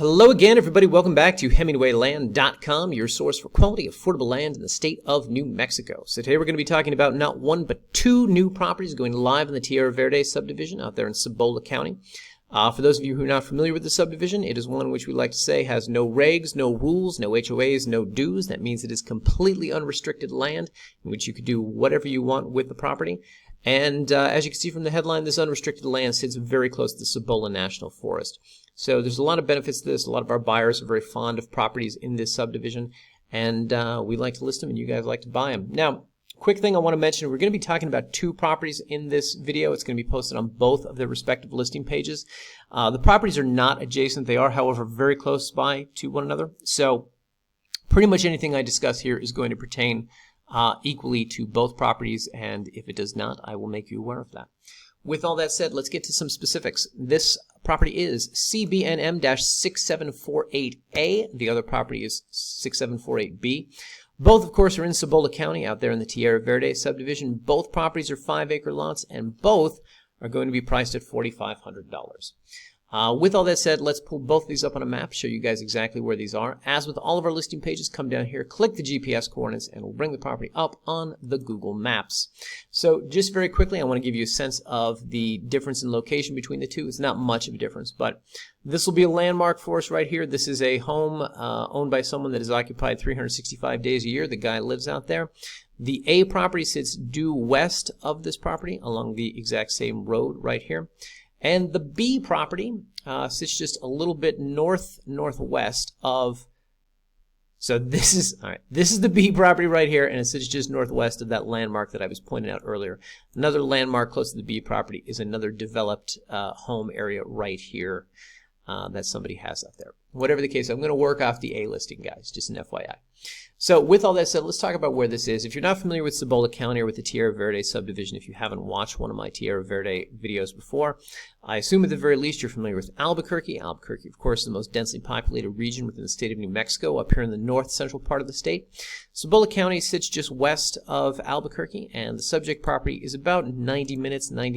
Hello again, everybody. Welcome back to HemingwayLand.com, your source for quality, affordable land in the state of New Mexico. So today we're going to be talking about not one, but two new properties going live in the Tierra Verde subdivision out there in Cibola County. For those of you who are not familiar with the subdivision, it is one which we like to say has no regs, no rules, no HOAs, no dues. That means it is completely unrestricted land in which you could do whatever you want with the property. And as you can see from the headline, this unrestricted land sits very close to the Cibola National Forest. So there's a lot of benefits to this. A lot of our buyers are very fond of properties in this subdivision, and we like to list them, and you guys like to buy them. Now, quick thing I want to mention, we're going to be talking about two properties in this video. It's going to be posted on both of their respective listing pages. The properties are not adjacent. They are, however, very close by to one another. So pretty much anything I discuss here is going to pertain equally to both properties, and if it does not, I will make you aware of that. With all that said, let's get to some specifics. This property is CBNM-6748A. The other property is 6748B. Both, of course, are in Cibola County out there in the Tierra Verde subdivision. Both properties are 5-acre lots, and both are going to be priced at $4,500. With all that said, let's pull both of these up on a map, show you guys exactly where these are. As with all of our listing pages, come down here, click the GPS coordinates, and we'll bring the property up on the Google Maps. So just very quickly, I want to give you a sense of the difference in location between the two. It's not much of a difference, but this will be a landmark for us right here. This is a home owned by someone that is occupied 365 days a year. The guy lives out there. The A property sits due west of this property along the exact same road right here. And the B property sits just a little bit northwest of, so this is, all right, this is the B property right here, and it sits just northwest of that landmark that I was pointing out earlier. Another landmark close to the B property is another developed home area right here that somebody has out there. Whatever the case, I'm going to work off the A listing, guys, just an FYI. So with all that said, let's talk about where this is. If you're not familiar with Cibola County or with the Tierra Verde subdivision, if you haven't watched one of my Tierra Verde videos before, I assume at the very least you're familiar with Albuquerque. Albuquerque, of course, is the most densely populated region within the state of New Mexico, up here in the north central part of the state. Cibola County sits just west of Albuquerque, and the subject property is about 90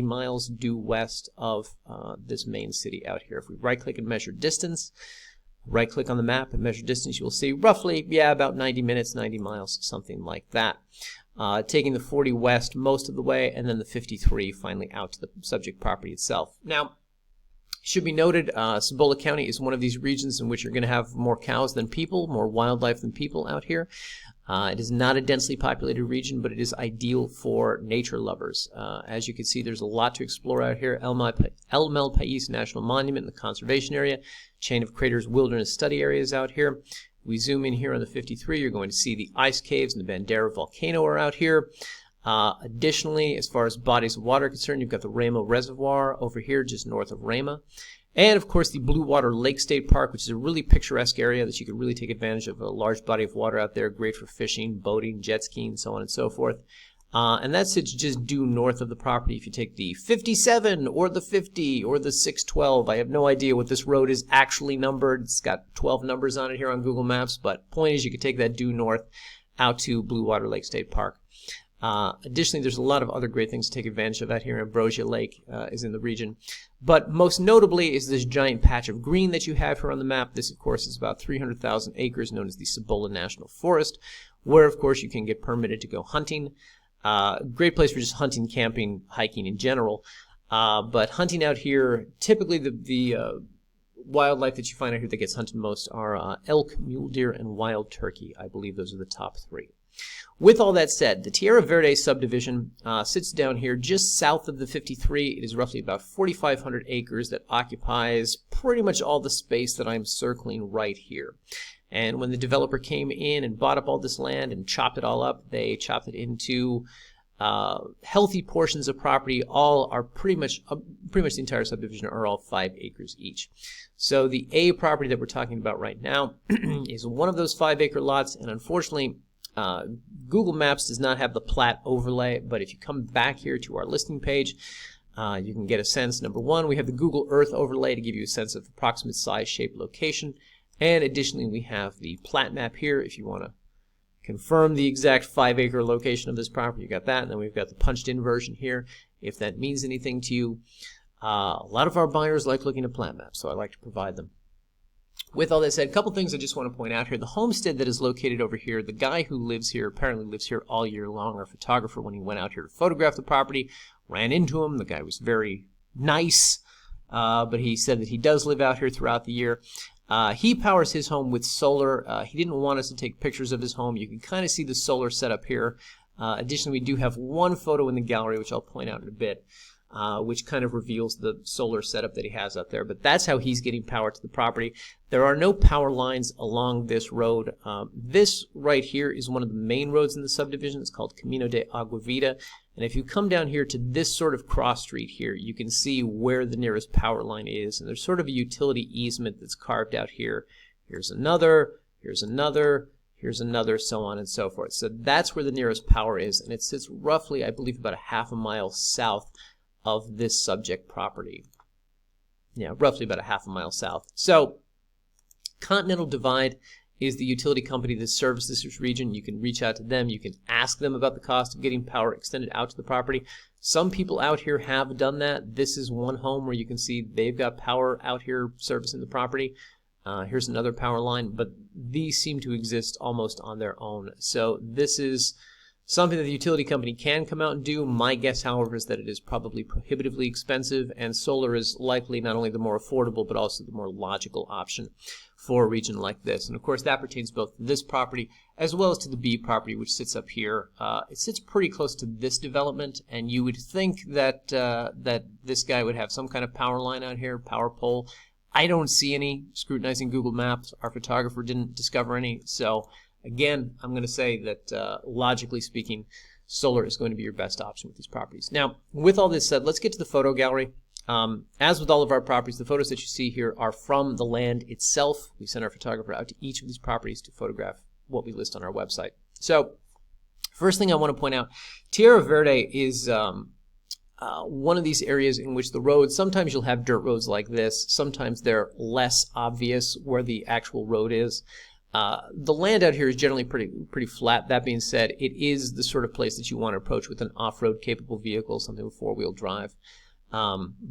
miles due west of this main city out here. If we right-click and measure distance, right-click on the map and measure distance, you will see roughly, yeah, about 90 miles, something like that. Taking the 40 west most of the way, and then the 53 finally out to the subject property itself. Now, it should be noted, Cibola County is one of these regions in which you're going to have more cows than people, more wildlife than people out here. It is not a densely populated region, but it is ideal for nature lovers. As you can see, there's a lot to explore out here. El Malpais National Monument in the conservation area, chain of craters wilderness study areas out here. We zoom in here on the 53, you're going to see the ice caves and the Bandera volcano are out here. Additionally, as far as bodies of water are concerned, you've got the Zuni Reserve over here just north of Rama. And, of course, the Blue Water Lake State Park, which is a really picturesque area that you could really take advantage of. A large body of water out there, great for fishing, boating, jet skiing, so on and so forth. And that sits just due north of the property. If you take the 57 or the 50 or the 612, I have no idea what this road is actually numbered. It's got 12 numbers on it here on Google Maps, but point is you could take that due north out to Blue Water Lake State Park. Additionally, there's a lot of other great things to take advantage of out here. Ambrosia Lake is in the region. But most notably is this giant patch of green that you have here on the map. This, of course, is about 300,000 acres, known as the Cibola National Forest, where, of course, you can get permitted to go hunting. Great place for just hunting, camping, hiking in general. But hunting out here, typically the wildlife that you find out here that gets hunted most are elk, mule deer, and wild turkey. I believe those are the top three. With all that said, the Tierra Verde subdivision sits down here just south of the 53. It is roughly about 4,500 acres that occupies pretty much all the space that I'm circling right here. And when the developer came in and bought up all this land and chopped it all up, they chopped it into healthy portions of property. All are pretty much the entire subdivision are all 5 acres each. So the A property that we're talking about right now is one of those 5-acre lots, and unfortunately, Google Maps does not have the plat overlay, but if you come back here to our listing page, you can get a sense. Number one, we have the Google Earth overlay to give you a sense of approximate size, shape, location, and additionally we have the plat map here if you want to confirm the exact 5-acre location of this property. You got that, and then we've got the punched in version here if that means anything to you. A lot of our buyers like looking at plat maps, so I like to provide them. With all that said, a couple things I just want to point out here. The homestead that is located over here, the guy who lives here apparently lives here all year long. Our photographer, when he went out here to photograph the property, ran into him. The guy was very nice, but he said that he does live out here throughout the year. He powers his home with solar. He didn't want us to take pictures of his home. You can kind of see the solar setup here. Additionally, we do have one photo in the gallery, which I'll point out in a bit, which kind of reveals the solar setup that he has out there. But that's how he's getting power to the property. There are no power lines along this road. This right here is one of the main roads in the subdivision. It's called Camino de Agua Vida. And if you come down here to this sort of cross street here, you can see where the nearest power line is. And there's sort of a utility easement that's carved out here. Here's another, here's another, here's another, so on and so forth. So that's where the nearest power is. And it sits roughly, I believe, about a half a mile south of this subject property. Yeah, roughly about a half a mile south. So Continental Divide is the utility company that services this region. You can reach out to them. You can ask them about the cost of getting power extended out to the property. Some people out here have done that. This is one home where you can see they've got power out here servicing the property. Here's another power line, but these seem to exist almost on their own. So this is something that the utility company can come out and do. My guess, however, is that it is probably prohibitively expensive, and solar is likely not only the more affordable, but also the more logical option for a region like this. And of course, that pertains both to this property as well as to the B property, which sits up here. It sits pretty close to this development, and you would think that that this guy would have some kind of power line out here, power pole. I don't see any. Scrutinizing Google Maps, our photographer didn't discover any. So again, I'm going to say that logically speaking, solar is going to be your best option with these properties. Now, with all this said, let's get to the photo gallery. As with all of our properties, the photos that you see here are from the land itself. We send our photographer out to each of these properties to photograph what we list on our website. So, first thing I want to point out, Tierra Verde is one of these areas in which the roads, sometimes you'll have dirt roads like this, sometimes they're less obvious where the actual road is. The land out here is generally pretty flat. That being said, it is the sort of place that you want to approach with an off-road capable vehicle, something with four-wheel drive,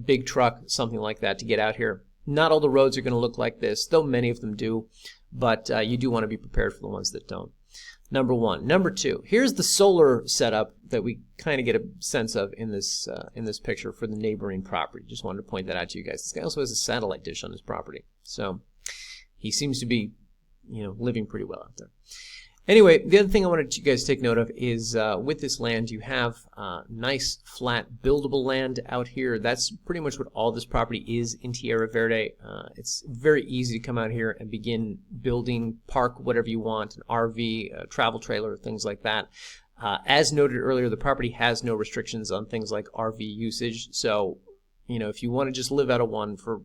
big truck, something like that to get out here. Not all the roads are going to look like this, though many of them do, but you do want to be prepared for the ones that don't. Number one. Number two, here's the solar setup that we kind of get a sense of in this picture for the neighboring property. Just wanted to point that out to you guys. This guy also has a satellite dish on his property, so he seems to be, living pretty well out there. Anyway, the other thing I wanted you guys to take note of is with this land, you have nice, flat, buildable land out here. That's pretty much what all this property is in Tierra Verde. It's very easy to come out here and begin building, park whatever you want, an RV, a travel trailer, things like that. As noted earlier, the property has no restrictions on things like RV usage. So, if you want to just live out of one for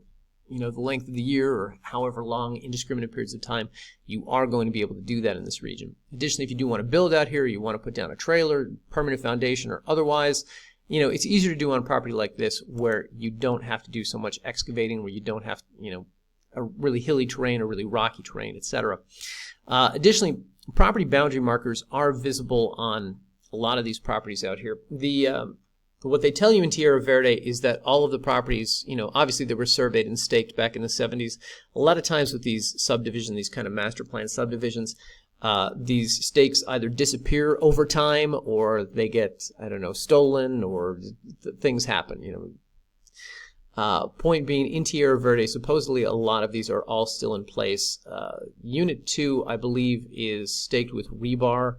the length of the year or however long, indiscriminate periods of time, you are going to be able to do that in this region. Additionally, if you do want to build out here, you want to put down a trailer, permanent foundation, or otherwise, it's easier to do on a property like this where you don't have to do so much excavating, where you don't have, a really hilly terrain or really rocky terrain, etc. Additionally, property boundary markers are visible on a lot of these properties out here. What they tell you in Tierra Verde is that all of the properties, obviously they were surveyed and staked back in the 70s. A lot of times with these subdivisions, these kind of master plan subdivisions, these stakes either disappear over time or they get, stolen or things happen, Point being, in Tierra Verde, supposedly a lot of these are all still in place. Unit 2, I believe, is staked with rebar.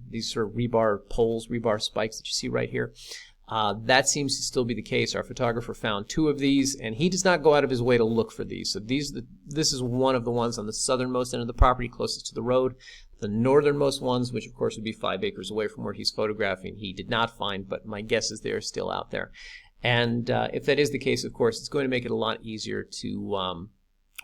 These sort of rebar poles, rebar spikes that you see right here. That seems to still be the case. Our photographer found 2 of these, and he does not go out of his way to look for these. So this is one of the ones on the southernmost end of the property, closest to the road. The northernmost ones, which of course would be 5 acres away from where he's photographing, he did not find, but my guess is they are still out there. And if that is the case, of course, it's going to make it a lot easier to,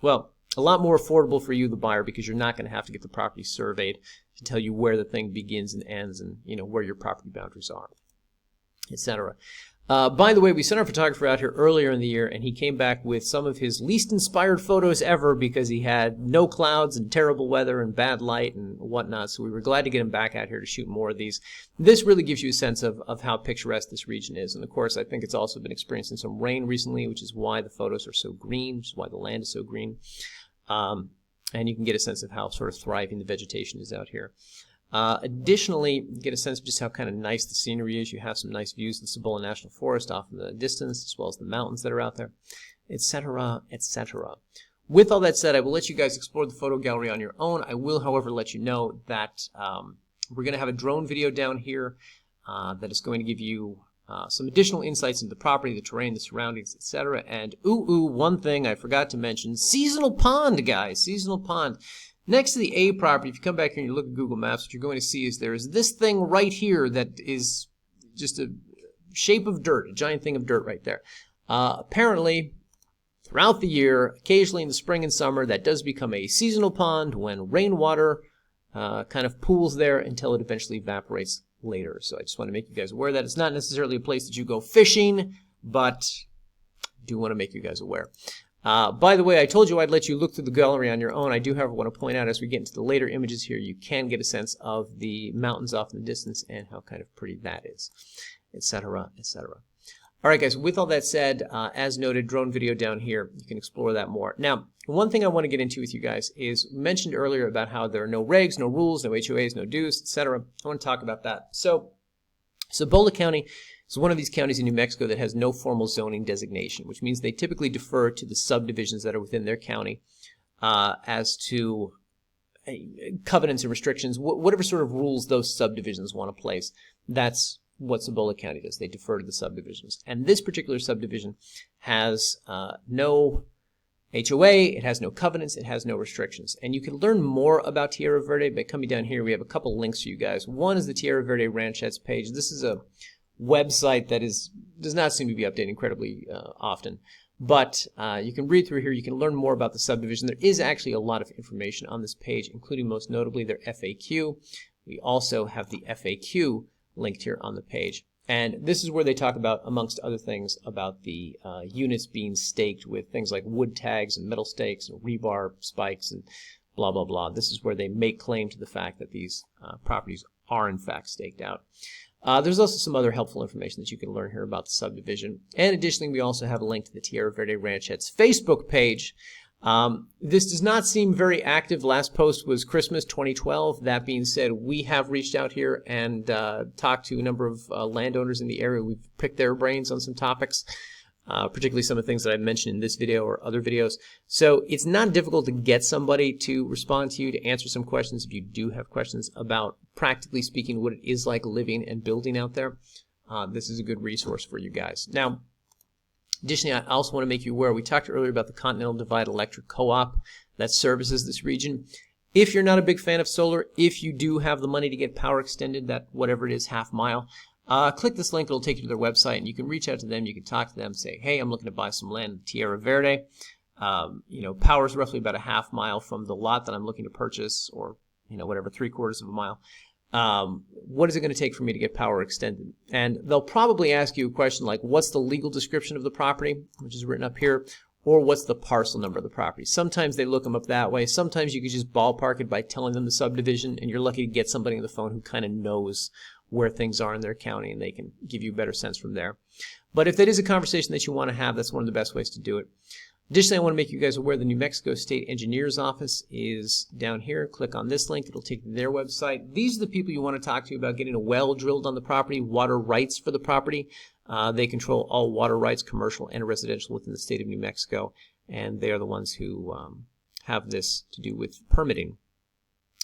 a lot more affordable for you, the buyer, because you're not going to have to get the property surveyed to tell you where the thing begins and ends and, where your property boundaries are, etc. By the way, we sent our photographer out here earlier in the year, and he came back with some of his least inspired photos ever because he had no clouds and terrible weather and bad light and whatnot, so we were glad to get him back out here to shoot more of these. This really gives you a sense of how picturesque this region is, and of course I think it's also been experiencing some rain recently, which is why the photos are so green, which is why the land is so green. And you can get a sense of how sort of thriving the vegetation is out here. Additionally, get a sense of just how kind of nice the scenery is. You have some nice views of the Cibola National Forest off in the distance, as well as the mountains that are out there, etc., etc. With all that said, I will let you guys explore the photo gallery on your own. I will, however, let you know that we're going to have a drone video down here that is going to give you some additional insights into the property, the terrain, the surroundings, etc. And one thing I forgot to mention, seasonal pond, guys, seasonal pond. Next to the A property, if you come back here and you look at Google Maps, what you're going to see is there is this thing right here that is just a shape of dirt, a giant thing of dirt right there. Apparently, throughout the year, occasionally in the spring and summer, that does become a seasonal pond when rainwater kind of pools there until it eventually evaporates later. So I just want to make you guys aware that it's not necessarily a place that you go fishing, but I do want to make you guys aware. By the way, I told you I'd let you look through the gallery on your own. I do, however, want to point out as we get into the later images here, you can get a sense of the mountains off in the distance and how kind of pretty that is, etc., etc. All right, guys, with all that said, as noted, drone video down here, you can explore that more. Now, one thing I want to get into with you guys is mentioned earlier about how there are no regs, no rules, no HOAs, no dues, etc. I want to talk about that. So, Cibola County is one of these counties in New Mexico that has no formal zoning designation, which means they typically defer to the subdivisions that are within their county as to covenants and restrictions, whatever sort of rules those subdivisions want to place. That's what Cibola County does. They defer to the subdivisions. And this particular subdivision has no HOA, it has no covenants, it has no restrictions. And you can learn more about Tierra Verde by coming down here. We have a couple links for you guys. One is the Tierra Verde Ranchettes page. This is a website that does not seem to be updated incredibly often. But you can read through here. You can learn more about the subdivision. There is actually a lot of information on this page, including most notably their FAQ. We also have the FAQ linked here on the page. And this is where they talk about, amongst other things, about the units being staked with things like wood tags and metal stakes and rebar spikes and blah, blah, blah. This is where they make claim to the fact that these properties are, in fact, staked out. There's also some other helpful information that you can learn here about the subdivision. And additionally, we also have a link to the Tierra Verde Ranchettes Facebook page. This does not seem very active. Last post was Christmas 2012. That being said, we have reached out here and talked to a number of landowners in the area. We've picked their brains on some topics, particularly some of the things that I mentioned in this video or other videos. So it's not difficult to get somebody to respond to you, to answer some questions if you do have questions about, practically speaking, what it is like living and building out there. This is a good resource for you guys. Now, additionally, I also want to make you aware, we talked earlier about the Continental Divide Electric Co-op that services this region. If you're not a big fan of solar, if you do have the money to get power extended, that whatever it is, half mile, click this link. It'll take you to their website, and you can reach out to them. You can talk to them, say, hey, I'm looking to buy some land in Tierra Verde. Power is roughly about a half mile from the lot that I'm looking to purchase, or whatever, 3/4 of a mile. What is it going to take for me to get power extended? And they'll probably ask you a question like, what's the legal description of the property, which is written up here, or what's the parcel number of the property? Sometimes they look them up that way. Sometimes you can just ballpark it by telling them the subdivision, and you're lucky to get somebody on the phone who kind of knows where things are in their county, and they can give you a better sense from there. But if that is a conversation that you want to have, that's one of the best ways to do it. Additionally, I want to make you guys aware the New Mexico State Engineer's Office is down here. Click on this link. It'll take you to their website. These are the people you want to talk to about getting a well drilled on the property, water rights for the property. They control all water rights, commercial and residential, within the state of New Mexico, and they are the ones who have this to do with permitting,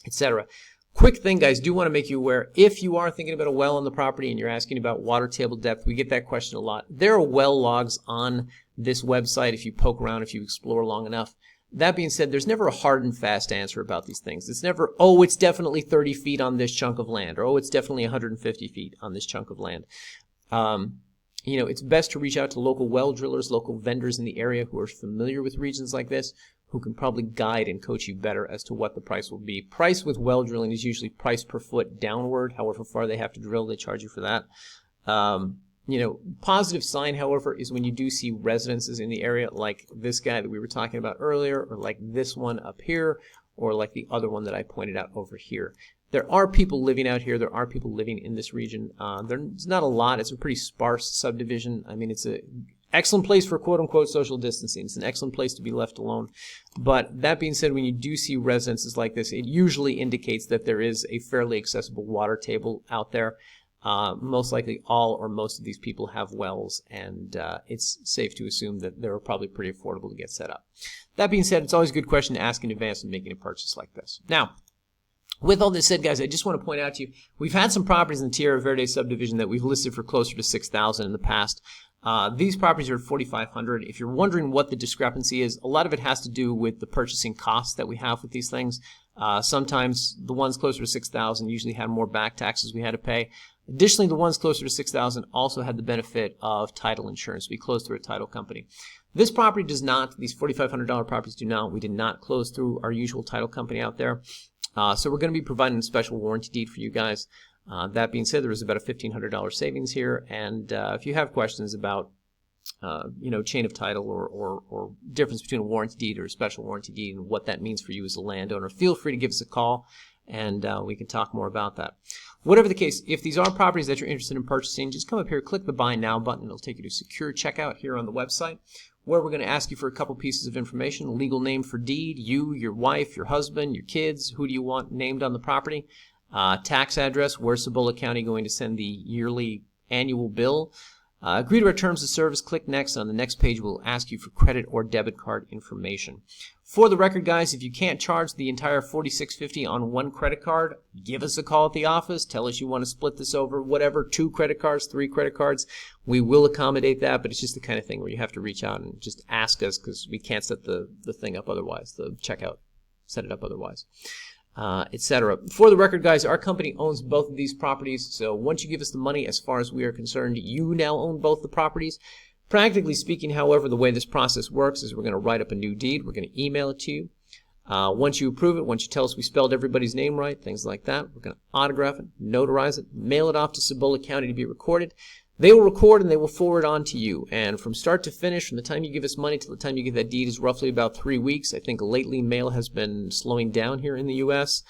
etc. Quick thing, guys, do want to make you aware, if you are thinking about a well on the property and you're asking about water table depth, we get that question a lot. There are well logs on this website if you poke around, if you explore long enough. That being said, there's never a hard and fast answer about these things. It's never, oh, it's definitely 30 feet on this chunk of land, or oh, it's definitely 150 feet on this chunk of land. It's best to reach out to local well drillers, local vendors in the area who are familiar with regions like this, who can probably guide and coach you better as to what the price will be. Price with well drilling is usually price per foot downward. However far they have to drill, they charge you for that. Positive sign, however, is when you do see residences in the area, like this guy that we were talking about earlier, or like this one up here, or like the other one that I pointed out over here. There are people living out here. There are people living in this region. There's not a lot. It's a pretty sparse subdivision. I mean, it's excellent place for quote-unquote social distancing. It's an excellent place to be left alone. But that being said, when you do see residences like this, it usually indicates that there is a fairly accessible water table out there. Most likely all or most of these people have wells, and it's safe to assume that they're probably pretty affordable to get set up. That being said, it's always a good question to ask in advance when making a purchase like this. Now, with all this said, guys, I just want to point out to you, we've had some properties in the Tierra Verde subdivision that we've listed for closer to $6,000 in the past. These properties are at $4,500. If you're wondering what the discrepancy is, a lot of it has to do with the purchasing costs that we have with these things. Sometimes the ones closer to $6,000 usually had more back taxes we had to pay. Additionally, the ones closer to $6,000 also had the benefit of title insurance. We closed through a title company. This property does not. These $4,500 properties do not. We did not close through our usual title company out there. So we're going to be providing a special warranty deed for you guys. That being said, there is about a $1,500 savings here, and if you have questions about chain of title or difference between a warranty deed or a special warranty deed and what that means for you as a landowner, feel free to give us a call, and we can talk more about that. Whatever the case, if these are properties that you're interested in purchasing, just come up here, click the Buy Now button. It'll take you to secure checkout here on the website, where we're going to ask you for a couple pieces of information: legal name for deed, you, your wife, your husband, your kids, who do you want named on the property, tax address, where's Cibola County going to send the yearly annual bill. Agree to our terms of service, click next. On the next page, we'll ask you for credit or debit card information. For the record, guys, if you can't charge the entire $46.50 on one credit card, give us a call at the office. Tell us you want to split this over, whatever, 2 credit cards, 3 credit cards. We will accommodate that, but it's just the kind of thing where you have to reach out and just ask us, because we can't set the thing up otherwise, the checkout, set it up otherwise, etc. For the record, guys, our company owns both of these properties, so once you give us the money, as far as we are concerned, you now own both the properties. Practically speaking, however, the way this process works is we're going to write up a new deed. We're going to email it to you. Once you approve it, once you tell us we spelled everybody's name right, things like that, we're going to autograph it, notarize it, mail it off to Cibola County to be recorded. They will record and they will forward on to you. And from start to finish, from the time you give us money till the time you get that deed, is roughly about 3 weeks. I think lately mail has been slowing down here in the U.S.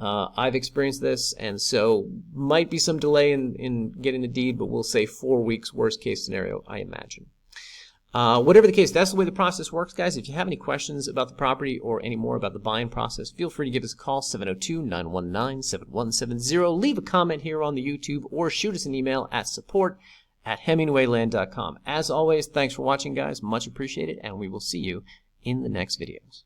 I've experienced this, and so might be some delay in getting the deed, but we'll say 4 weeks, worst case scenario, I imagine. Whatever the case, that's the way the process works, guys. If you have any questions about the property or any more about the buying process, feel free to give us a call, 702-919-7170. Leave a comment here on the YouTube or shoot us an email at support@hemingwayland.com. As always, thanks for watching, guys. Much appreciated, and we will see you in the next videos.